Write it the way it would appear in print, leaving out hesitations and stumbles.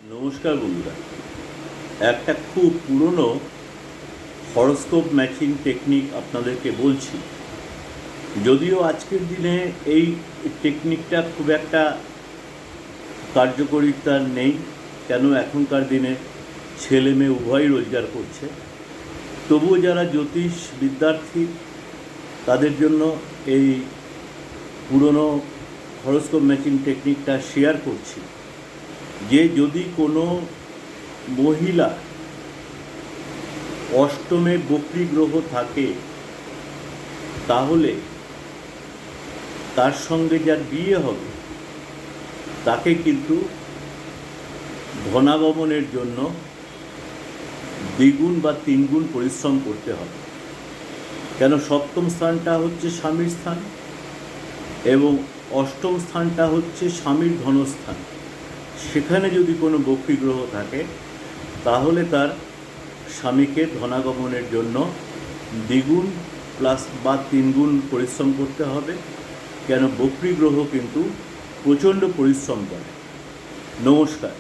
নমস্কার বন্ধুরা, একটা খুব পুরনো হরোস্কোপ ম্যাচিং টেকনিক আপনাদেরকে বলছি। যদিও আজকের দিনে এই টেকনিকটা খুব একটা কার্যকারিতা নেই, কেন এখনকার দিনে ছেলে মেয়ে উভয়ই রোজগার করছে। তবুও যারা জ্যোতিষ বিদ্যার্থী তাদের জন্য এই পুরনো হরোস্কোপ ম্যাচিং টেকনিকটা শেয়ার করছি। যে যদি কোনো মহিলা অষ্টমে বক্রী গ্রহ থাকে, তাহলে তার সঙ্গে যার বিয়ে হবে তাকে কিন্তু ধনাগমনের জন্য দ্বিগুণ বা তিনগুণ পরিশ্রম করতে হবে। কেন সপ্তম স্থানটা হচ্ছে স্বামীর স্থান এবং অষ্টম স্থানটা হচ্ছে স্বামীর ধনস্থান। সেখানে যদি কোনো বক্রী গ্রহ থাকে তাহলে তার স্বামীকে ধনাগমনের জন্য দ্বিগুণ প্লাস বা তিনগুণ পরিশ্রম করতে হবে। কেন বক্রী গ্রহ কিন্তু প্রচণ্ড পরিশ্রম করে। নমস্কার।